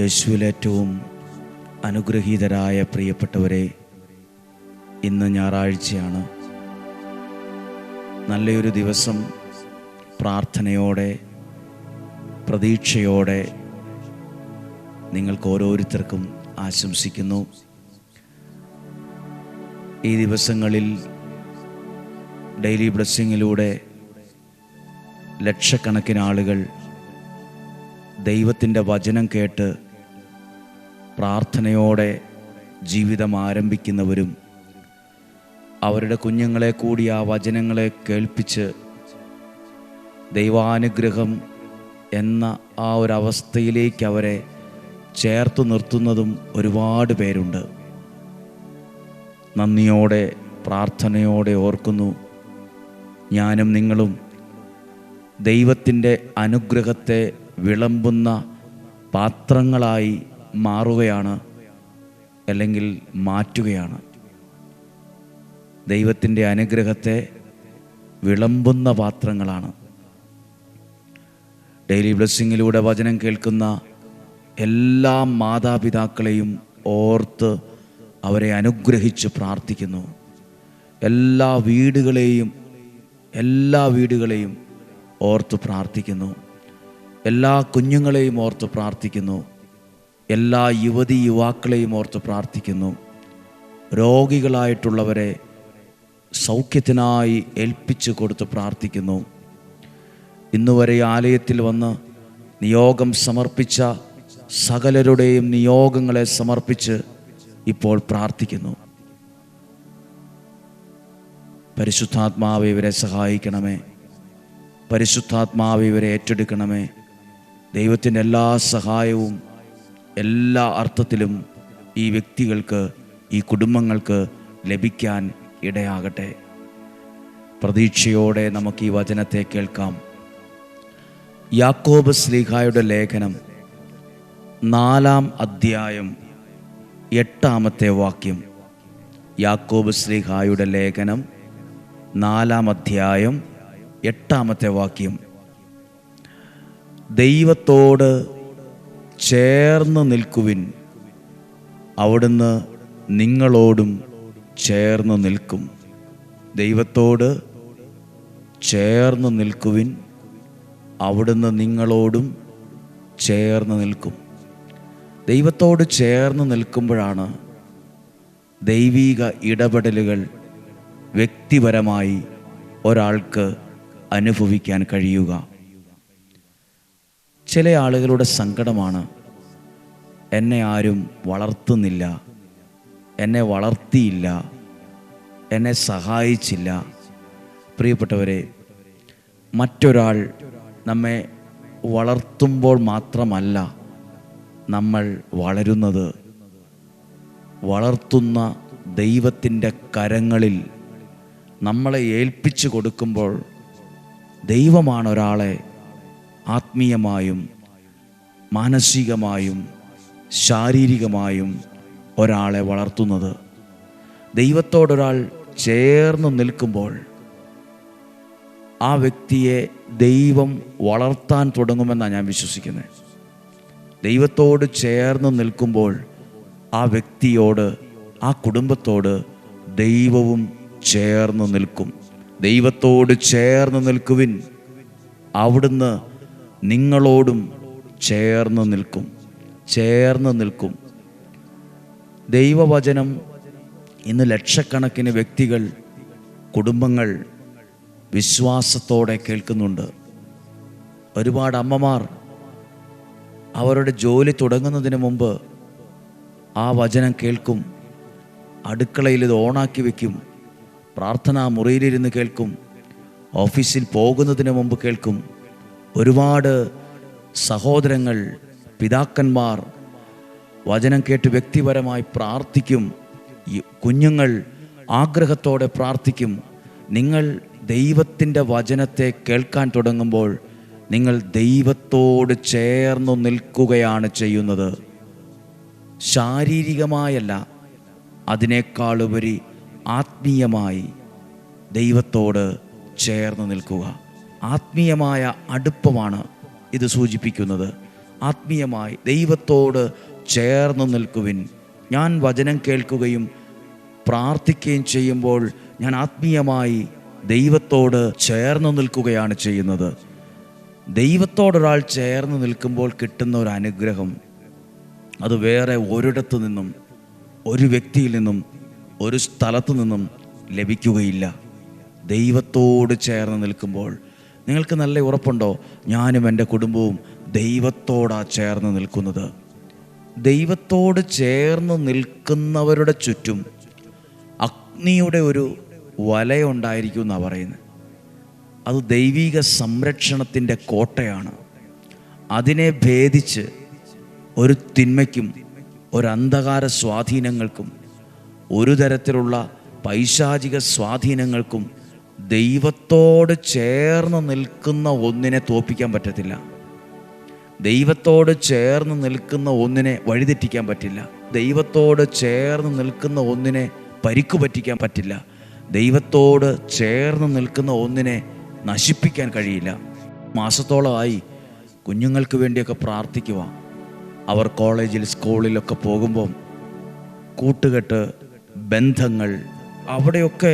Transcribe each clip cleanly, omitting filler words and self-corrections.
യേശുവിലേറ്റവും അനുഗ്രഹീതരായ പ്രിയപ്പെട്ടവരെ, ഇന്ന് ഞായറാഴ്ചയാണ്. നല്ലൊരു ദിവസം പ്രാർത്ഥനയോടെ പ്രതീക്ഷയോടെ നിങ്ങൾക്ക് ഓരോരുത്തർക്കും ആശംസിക്കുന്നു. ഈ ദിവസങ്ങളിൽ ഡെയിലി ബ്ലെസ്സിങ്ങിലൂടെ ലക്ഷക്കണക്കിന് ആളുകൾ ദൈവത്തിൻ്റെ വചനം കേട്ട് പ്രാർത്ഥനയോടെ ജീവിതം ആരംഭിക്കുന്നവരും അവരുടെ കുഞ്ഞുങ്ങളെ കൂടി ആ വചനങ്ങളെ കേൾപ്പിച്ച് ദൈവാനുഗ്രഹം എന്ന ആ ഒരവസ്ഥയിലേക്ക് അവരെ ചേർത്ത് നിർത്തുന്നതും ഒരുപാട് പേരുണ്ട്. നന്ദിയോടെ പ്രാർത്ഥനയോടെ ഓർക്കുന്നു, ഞാനും നിങ്ങളും ദൈവത്തിൻ്റെ അനുഗ്രഹത്തെ വിളമ്പുന്ന പാത്രങ്ങളായി മാറുകയാണ്, അല്ലെങ്കിൽ മാറ്റുകയാണ്. ദൈവത്തിൻ്റെ അനുഗ്രഹത്തെ വിളമ്പുന്ന പാത്രങ്ങളാണ്. ഡെയിലി ബ്ലെസ്സിങ്ങിലൂടെ വചനം കേൾക്കുന്ന എല്ലാ മാതാപിതാക്കളെയും ഓർത്ത് അവരെ അനുഗ്രഹിച്ച് പ്രാർത്ഥിക്കുന്നു. എല്ലാ വീടുകളെയും ഓർത്ത് പ്രാർത്ഥിക്കുന്നു. എല്ലാ കുഞ്ഞുങ്ങളെയും ഓർത്ത് പ്രാർത്ഥിക്കുന്നു. എല്ലാ യുവാക്കളെയും ഓർത്ത് പ്രാർത്ഥിക്കുന്നു. രോഗികളായിട്ടുള്ളവരെ സൗഖ്യത്തിനായി ഏൽപ്പിച്ചു കൊടുത്ത് പ്രാർത്ഥിക്കുന്നു. ഇന്നുവരെ ആലയത്തിൽ വന്ന് നിയോഗം സമർപ്പിച്ച സകലരുടെയും നിയോഗങ്ങളെ സമർപ്പിച്ച് ഇപ്പോൾ പ്രാർത്ഥിക്കുന്നു. പരിശുദ്ധാത്മാവേ, ഇവരെ സഹായിക്കണമേ. പരിശുദ്ധാത്മാവേ, ഇവരെ ഏറ്റെടുക്കണമേ. ദൈവത്തിൻ്റെ എല്ലാ സഹായവും എല്ലാ അർത്ഥത്തിലും ഈ വ്യക്തികൾക്ക്, ഈ കുടുംബങ്ങൾക്ക് ലഭിക്കാൻ ഇടയാകട്ടെ. പ്രതീക്ഷയോടെ നമുക്ക് ഈ വചനത്തെ കേൾക്കാം. യാക്കോബ് ശ്ലീഹായുടെ ലേഖനം 4-ാം അധ്യായം 8-ാമത്തെ വാക്യം. യാക്കോബ് ശ്ലീഹായുടെ ലേഖനം 4-ാം അധ്യായം 8-ാമത്തെ വാക്യം. ദൈവത്തോട് ചേർന്ന് നിൽക്കുവിൻ, അവിടുന്ന് നിങ്ങളോടും ചേർന്ന് നിൽക്കും. ദൈവത്തോട് ചേർന്ന് നിൽക്കുവിൻ, അവിടുന്ന് നിങ്ങളോടും ചേർന്ന് നിൽക്കും. ദൈവത്തോട് ചേർന്ന് നിൽക്കുമ്പോഴാണ് ദൈവിക ഇടപെടലുകൾ വ്യക്തിപരമായി ഒരാൾക്ക് അനുഭവിക്കാൻ കഴിയുക. ചില ആളുകളുടെ സങ്കടമാണ്, എന്നെ ആരും വളർത്തുന്നില്ല, എന്നെ വളർത്തിയില്ല, എന്നെ സഹായിച്ചില്ല. പ്രിയപ്പെട്ടവരെ, മറ്റൊരാൾ നമ്മെ വളർത്തുമ്പോൾ മാത്രമല്ല നമ്മൾ വളരുന്നത്. വളർത്തുന്ന ദൈവത്തിൻ്റെ കരങ്ങളിൽ നമ്മളെ ഏൽപ്പിച്ചു കൊടുക്കുമ്പോൾ ദൈവമാണ് ഒരാളെ ആത്മീയമായും മാനസികമായും ശാരീരികമായും ഒരാളെ വളർത്തുന്നത്. ദൈവത്തോടൊരാൾ ചേർന്ന് നിൽക്കുമ്പോൾ ആ വ്യക്തിയെ ദൈവം വളർത്താൻ തുടങ്ങുമെന്നാണ് ഞാൻ വിശ്വസിക്കുന്നത്. ദൈവത്തോട് ചേർന്ന് നിൽക്കുമ്പോൾ ആ വ്യക്തിയോട്, ആ കുടുംബത്തോട് ദൈവവും ചേർന്ന് നിൽക്കും. ദൈവത്തോട് ചേർന്ന് നിൽക്കുവിൻ, അവിടുന്ന് നിങ്ങളോടും ചേർന്ന് നിൽക്കും. ചേർന്ന് നിൽക്കും. ദൈവവചനം ഇന്ന് ലക്ഷക്കണക്കിന് വ്യക്തികൾ, കുടുംബങ്ങൾ വിശ്വാസത്തോടെ കേൾക്കുന്നുണ്ട്. ഒരുപാട് അമ്മമാർ അവരുടെ ജോലി തുടങ്ങുന്നതിന് മുമ്പ് ആ വചനം കേൾക്കും. അടുക്കളയിൽ ഇത് ഓണാക്കി വയ്ക്കും. പ്രാർത്ഥനാ മുറിയിലിരുന്ന് കേൾക്കും. ഓഫീസിൽ പോകുന്നതിന് മുമ്പ് കേൾക്കും. ഒരുപാട് സഹോദരങ്ങൾ, പിതാക്കന്മാർ വചനം കേട്ട് വ്യക്തിപരമായി പ്രാർത്ഥിക്കും. കുഞ്ഞുങ്ങൾ ആഗ്രഹത്തോടെ പ്രാർത്ഥിക്കും. നിങ്ങൾ ദൈവത്തിൻ്റെ വചനത്തെ കേൾക്കാൻ തുടങ്ങുമ്പോൾ നിങ്ങൾ ദൈവത്തോട് ചേർന്ന് നിൽക്കുകയാണ് ചെയ്യുന്നത്. ശാരീരികമായല്ല, അതിനേക്കാളുപരി ആത്മീയമായി ദൈവത്തോട് ചേർന്ന് നിൽക്കുക. ആത്മീയമായ അടുപ്പമാണ് ഇത് സൂചിപ്പിക്കുന്നത്. ആത്മീയമായി ദൈവത്തോട് ചേർന്ന് നിൽക്കുവിൻ. ഞാൻ വചനം കേൾക്കുകയും പ്രാർത്ഥിക്കുകയും ചെയ്യുമ്പോൾ ഞാൻ ആത്മീയമായി ദൈവത്തോട് ചേർന്ന് നിൽക്കുകയാണ് ചെയ്യുന്നത്. ദൈവത്തോടൊരാൾ ചേർന്ന് നിൽക്കുമ്പോൾ കിട്ടുന്ന ഒരു അനുഗ്രഹം അത് വേറെ ഒരിടത്തു നിന്നും, ഒരു വ്യക്തിയിൽ നിന്നും, ഒരു സ്ഥലത്തു നിന്നും ലഭിക്കുകയില്ല. ദൈവത്തോട് ചേർന്ന് നിൽക്കുമ്പോൾ നിങ്ങൾക്ക് നല്ല ഉറപ്പുണ്ടോ? ഞാനും എൻ്റെ കുടുംബവും ദൈവത്തോടാണ് ചേർന്ന് നിൽക്കുന്നത്. ദൈവത്തോട് ചേർന്ന് നിൽക്കുന്നവരുടെ ചുറ്റും അഗ്നിയുടെ ഒരു വലയുണ്ടായിരിക്കും എന്നാണ് പറയുന്നത്. അത് ദൈവിക സംരക്ഷണത്തിൻ്റെ കോട്ടയാണ്. അതിനെ ഭേദിച്ച് ഒരു തിന്മയ്ക്കും ഒരു അന്ധകാര സ്വാധീനങ്ങൾക്കും ഒരു തരത്തിലുള്ള പൈശാചിക സ്വാധീനങ്ങൾക്കും ദൈവത്തോട് ചേർന്ന് നിൽക്കുന്ന ഒന്നിനെ തോൽപ്പിക്കാൻ പറ്റത്തില്ല. ദൈവത്തോട് ചേർന്ന് നിൽക്കുന്ന ഒന്നിനെ വഴിതെറ്റിക്കാൻ പറ്റില്ല. ദൈവത്തോട് ചേർന്ന് നിൽക്കുന്ന ഒന്നിനെ പരിക്കു പറ്റിക്കാൻ പറ്റില്ല. ദൈവത്തോട് ചേർന്ന് നിൽക്കുന്ന ഒന്നിനെ നശിപ്പിക്കാൻ കഴിയില്ല. മാസത്തോളമായി കുഞ്ഞുങ്ങൾക്ക് വേണ്ടിയൊക്കെ പ്രാർത്ഥിക്കുക. അവർ കോളേജിൽ സ്കൂളിലൊക്കെ പോകുമ്പം കൂട്ടുകെട്ട്, ബന്ധങ്ങൾ, അവിടെയൊക്കെ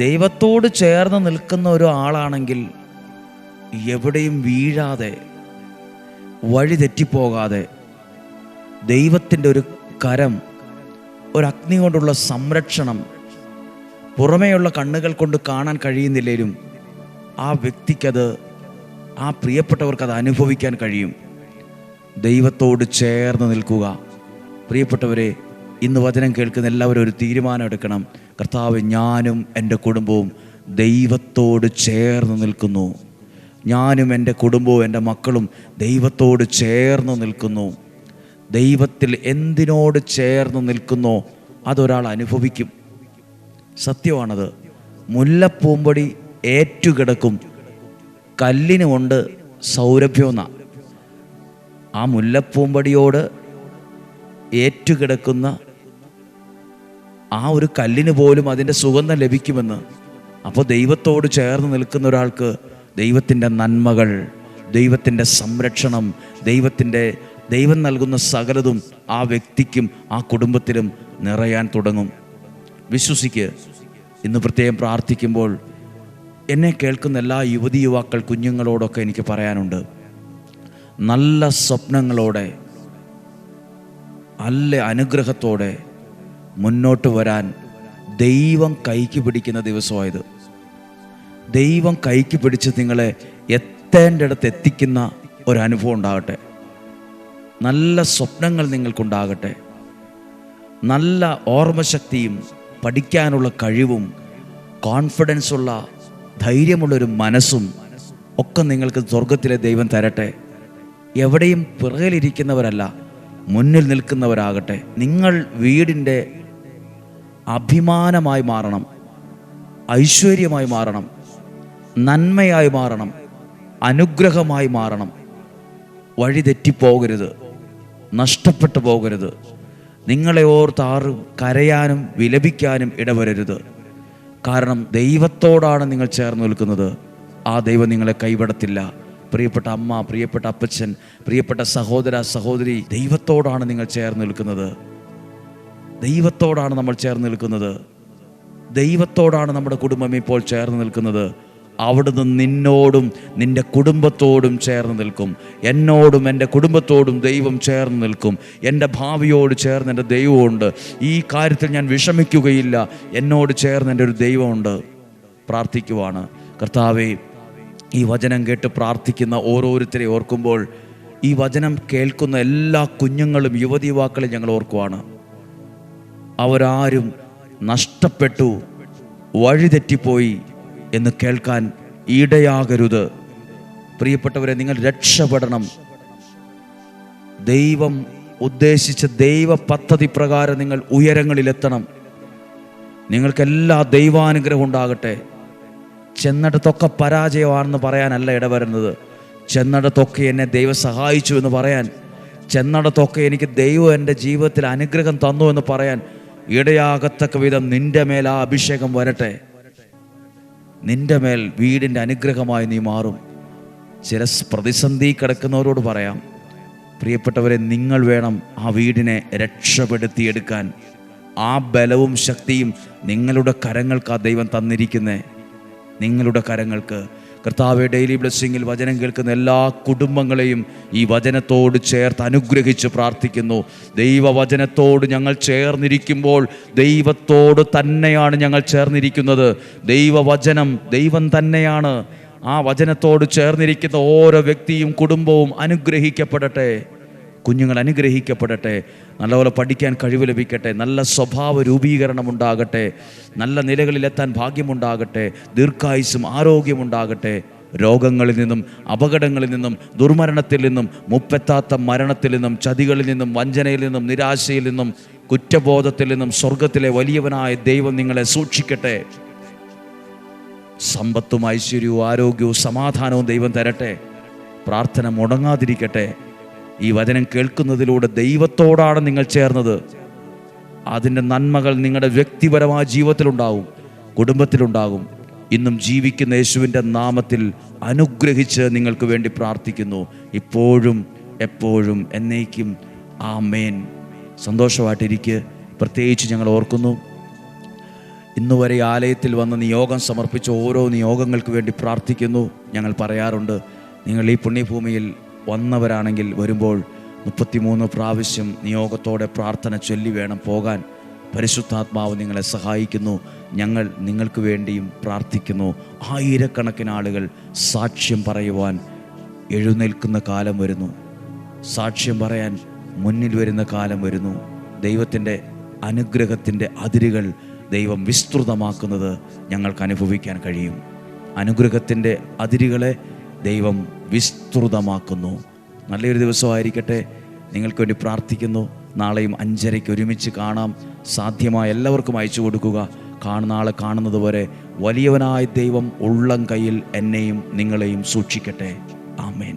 ദൈവത്തോട് ചേർന്ന് നിൽക്കുന്ന ഒരു ആളാണെങ്കിൽ എവിടെയും വീഴാതെ, വഴി തെറ്റിപ്പോകാതെ, ദൈവത്തിൻ്റെ ഒരു കരം, ഒരു അഗ്നി കൊണ്ടുള്ള സംരക്ഷണം പുറമേയുള്ള കണ്ണുകൾ കൊണ്ട് കാണാൻ കഴിയുന്നില്ലേലും ആ വ്യക്തിക്കത്, ആ പ്രിയപ്പെട്ടവർക്കത് അനുഭവിക്കാൻ കഴിയും. ദൈവത്തോട് ചേർന്ന് നിൽക്കുക. പ്രിയപ്പെട്ടവരെ, ഇന്ന് വചനം കേൾക്കുന്ന എല്ലാവരും ഒരു തീരുമാനം എടുക്കണം. കർത്താവ്, ഞാനും എൻ്റെ കുടുംബവും ദൈവത്തോട് ചേർന്ന് നിൽക്കുന്നു. ഞാനും എൻ്റെ കുടുംബവും എൻ്റെ മക്കളും ദൈവത്തോട് ചേർന്ന് നിൽക്കുന്നു. ദൈവത്തിൽ എന്തിനോട് ചേർന്ന് നിൽക്കുന്നോ അതൊരാൾ അനുഭവിക്കും. സത്യമാണത്. മുല്ലപ്പൂമ്പൊടി ഏറ്റുകിടക്കും, കല്ലിനുമുണ്ട് സൗരഭ്യമെന്ന. ആ മുല്ലപ്പൂമ്പടിയോട് ഏറ്റുകിടക്കുന്ന ആ ഒരു കല്ലിന് പോലും അതിൻ്റെ സുഗന്ധം ലഭിക്കുമെന്ന്. അപ്പോൾ ദൈവത്തോട് ചേർന്ന് നിൽക്കുന്ന ഒരാൾക്ക് ദൈവത്തിൻ്റെ നന്മകൾ, ദൈവത്തിൻ്റെ സംരക്ഷണം, ദൈവം നൽകുന്ന സകലതും ആ വ്യക്തിക്കും ആ കുടുംബത്തിലും നിറയാൻ തുടങ്ങും. വിശ്വസിക്ക്. ഇന്ന് പ്രത്യേകം പ്രാർത്ഥിക്കുമ്പോൾ എന്നെ കേൾക്കുന്ന എല്ലാ യുവതി യുവാക്കൾ കുഞ്ഞുങ്ങളോടൊക്കെ എനിക്ക് പറയാനുണ്ട്. നല്ല സ്വപ്നങ്ങളോടെ, നല്ല അനുഗ്രഹത്തോടെ മുന്നോട്ട് വരാൻ ദൈവം കൈക്ക് പിടിക്കുന്ന ദിവസമായത്. ദൈവം കൈക്ക് പിടിച്ച് നിങ്ങളെ എത്തേണ്ടിടത്ത് എത്തിക്കുന്ന ഒരനുഭവം ഉണ്ടാകട്ടെ. നല്ല സ്വപ്നങ്ങൾ നിങ്ങൾക്കുണ്ടാകട്ടെ. നല്ല ഓർമ്മശക്തിയും പഠിക്കാനുള്ള കഴിവും കോൺഫിഡൻസുള്ള ധൈര്യമുള്ളൊരു മനസ്സും ഒക്കെ നിങ്ങൾക്ക് സ്വർഗത്തിലെ ദൈവം തരട്ടെ. എവിടെയും പിറകിലിരിക്കുന്നവരല്ല, മുന്നിൽ നിൽക്കുന്നവരാകട്ടെ. നിങ്ങൾ വീടിൻ്റെ അഭിമാനമായി മാറണം, ഐശ്വര്യമായി മാറണം, നന്മയായി മാറണം, അനുഗ്രഹമായി മാറണം. വഴി തെറ്റിപ്പോകരുത്, നഷ്ടപ്പെട്ടു പോകരുത്. നിങ്ങളെ ഓർത്ത് ആരും കരയാനും വിലപിക്കാനും ഇടവരരുത്. കാരണം ദൈവത്തോടാണ് നിങ്ങൾ ചേർന്ന് നിൽക്കുന്നത്. ആ ദൈവം നിങ്ങളെ കൈവിടത്തില്ല. പ്രിയപ്പെട്ട അമ്മ, പ്രിയപ്പെട്ട അപ്പച്ചൻ, പ്രിയപ്പെട്ട സഹോദര സഹോദരി, ദൈവത്തോടാണ് നിങ്ങൾ ചേർന്ന് നിൽക്കുന്നത്. ദൈവത്തോടാണ് നമ്മൾ ചേർന്ന് നിൽക്കുന്നത്. ദൈവത്തോടാണ് നമ്മുടെ കുടുംബം ഇപ്പോൾ ചേർന്ന് നിൽക്കുന്നത്. അവിടുന്ന് നിന്നോടും നിൻ്റെ കുടുംബത്തോടും ചേർന്ന് നിൽക്കും. എന്നോടും എൻ്റെ കുടുംബത്തോടും ദൈവം ചേർന്ന് നിൽക്കും. എൻ്റെ ഭാവിയോട് ചേർന്ന് എൻ്റെ ദൈവമുണ്ട്. ഈ കാര്യത്തിൽ ഞാൻ വിഷമിക്കുകയില്ല. എന്നോട് ചേർന്ന് എൻ്റെ ഒരു ദൈവമുണ്ട്. പ്രാർത്ഥിക്കുവാണ്. കർത്താവേ, ഈ വചനം കേട്ട് പ്രാർത്ഥിക്കുന്ന ഓരോരുത്തരെ ഓർക്കുമ്പോൾ, ഈ വചനം കേൾക്കുന്ന എല്ലാ കുഞ്ഞുങ്ങളും യുവതി യുവാക്കളെ ഞങ്ങൾ ഓർക്കുവാണ്. അവരാരും നഷ്ടപ്പെട്ടു, വഴിതെറ്റിപ്പോയി എന്ന് കേൾക്കാൻ ഇടയാകരുത്. പ്രിയപ്പെട്ടവരെ, നിങ്ങൾ രക്ഷപ്പെടണം. ദൈവം ഉദ്ദേശിച്ച ദൈവ പദ്ധതി പ്രകാരം നിങ്ങൾ ഉയരങ്ങളിലെത്തണം. നിങ്ങൾക്കെല്ലാ ദൈവാനുഗ്രഹം ഉണ്ടാകട്ടെ. ചെന്നിടത്തൊക്കെ പരാജയമാണെന്ന് പറയാനല്ല ഇടവരുന്നത്. ചെന്നിടത്തൊക്കെ എന്നെ ദൈവം സഹായിച്ചു എന്ന് പറയാൻ, ചെന്നിടത്തൊക്കെ എനിക്ക് ദൈവം എൻ്റെ ജീവിതത്തിൽ അനുഗ്രഹം തന്നു എന്ന് പറയാൻ ഇടയാകത്തക്ക വിധം നിൻ്റെ മേൽ ആ അഭിഷേകം വരട്ടെ. നിൻ്റെ മേൽ വീടിൻ്റെ അനുഗ്രഹമായി നീ മാറും. ചില പ്രതിസന്ധി കിടക്കുന്നവരോട് പറയാം, പ്രിയപ്പെട്ടവരെ, നിങ്ങൾ വേണം ആ വീടിനെ രക്ഷപ്പെടുത്തിയെടുക്കാൻ. ആ ബലവും ശക്തിയും നിങ്ങളുടെ കരങ്ങൾക്ക് ആ ദൈവം തന്നിരിക്കുന്നേ. നിങ്ങളുടെ കരങ്ങൾക്ക്. കർത്താവെ, ഡെയിലി ബ്ലെസ്സിങ്ങിൽ വചനം കേൾക്കുന്ന എല്ലാ കുടുംബങ്ങളെയും ഈ വചനത്തോട് ചേർത്ത് അനുഗ്രഹിച്ച് പ്രാർത്ഥിക്കുന്നു. ദൈവവചനത്തോട് ഞങ്ങൾ ചേർന്നിരിക്കുമ്പോൾ ദൈവത്തോട് തന്നെയാണ് ഞങ്ങൾ ചേർന്നിരിക്കുന്നത്. ദൈവവചനം ദൈവം തന്നെയാണ്. ആ വചനത്തോട് ചേർന്നിരിക്കുന്ന ഓരോ വ്യക്തിയും കുടുംബവും അനുഗ്രഹിക്കപ്പെടട്ടെ. കുഞ്ഞുങ്ങൾ അനുഗ്രഹിക്കപ്പെടട്ടെ. നല്ലപോലെ പഠിക്കാൻ കഴിവ് ലഭിക്കട്ടെ. നല്ല സ്വഭാവ രൂപീകരണം ഉണ്ടാകട്ടെ. നല്ല നിലകളിലെത്താൻ ഭാഗ്യമുണ്ടാകട്ടെ. ദീർഘായുസ്സും ആരോഗ്യമുണ്ടാകട്ടെ. രോഗങ്ങളിൽ നിന്നും, അപകടങ്ങളിൽ നിന്നും, ദുർമരണത്തിൽ നിന്നും, മുപ്പെത്താത്ത മരണത്തിൽ നിന്നും, ചതികളിൽ നിന്നും, വഞ്ചനയിൽ നിന്നും, നിരാശയിൽ നിന്നും, കുറ്റബോധത്തിൽ നിന്നും സ്വർഗത്തിലെ വലിയവനായ ദൈവം നിങ്ങളെ സൂക്ഷിക്കട്ടെ. സമ്പത്തും ഐശ്വര്യവും ആരോഗ്യവും സമാധാനവും ദൈവം തരട്ടെ. പ്രാർത്ഥന മുടങ്ങാതിരിക്കട്ടെ. ഈ വചനം കേൾക്കുന്നതിലൂടെ ദൈവത്തോടാണ് നിങ്ങൾ ചേർന്നത്. അതിൻ്റെ നന്മകൾ നിങ്ങളുടെ വ്യക്തിപരമായ ജീവിതത്തിലുണ്ടാകും, കുടുംബത്തിലുണ്ടാകും. ഇന്നും ജീവിക്കുന്ന യേശുവിൻ്റെ നാമത്തിൽ അനുഗ്രഹിച്ച് നിങ്ങൾക്ക് വേണ്ടി പ്രാർത്ഥിക്കുന്നു. ഇപ്പോഴും എപ്പോഴും എന്നേക്കും ആമേൻ. സന്തോഷമായിട്ടിരിക്കുക. പ്രത്യേകിച്ച് ഞങ്ങൾ ഓർക്കുന്നു, ഇന്നുവരെ ആലയത്തിൽ വന്ന് നിയോഗം സമർപ്പിച്ച ഓരോ നിയോഗങ്ങൾക്ക് വേണ്ടി പ്രാർത്ഥിക്കുന്നു. ഞങ്ങൾ പറയാറുണ്ട്, നിങ്ങൾ ഈ പുണ്യഭൂമിയിൽ വന്നവരാണെങ്കിൽ വരുമ്പോൾ 33 പ്രാവശ്യം നിയോഗത്തോടെ പ്രാർത്ഥന ചൊല്ലി വേണം പോകാൻ. പരിശുദ്ധാത്മാവ് നിങ്ങളെ സഹായിക്കുന്നു. ഞങ്ങൾ നിങ്ങൾക്ക് വേണ്ടിയും പ്രാർത്ഥിക്കുന്നു. ആയിരക്കണക്കിന് ആളുകൾ സാക്ഷ്യം പറയുവാൻ എഴുന്നേൽക്കുന്ന കാലം വരുന്നു. സാക്ഷ്യം പറയാൻ മുന്നിൽ വരുന്ന കാലം വരുന്നു. ദൈവത്തിൻ്റെ അനുഗ്രഹത്തിൻ്റെ അതിരുകൾ ദൈവം വിസ്തൃതമാക്കുന്നത് ഞങ്ങൾക്ക് അനുഭവിക്കാൻ കഴിയും. അനുഗ്രഹത്തിൻ്റെ അതിരുകളെ ദൈവം വിസ്തൃതമാക്കുന്നു. നല്ലൊരു ദിവസമായിരിക്കട്ടെ. നിങ്ങൾക്ക് വേണ്ടി പ്രാർത്ഥിക്കുന്നു. നാളെയും 5:30 ഒരുമിച്ച് കാണാം. സാധ്യമായ എല്ലാവർക്കും അയച്ചു കൊടുക്കുക. നാളെ കാണുന്നത് വരെ വലിയവനായ ദൈവം ഉള്ളം കയ്യിൽ എന്നെയും നിങ്ങളെയും സൂക്ഷിക്കട്ടെ. ആമേൻ.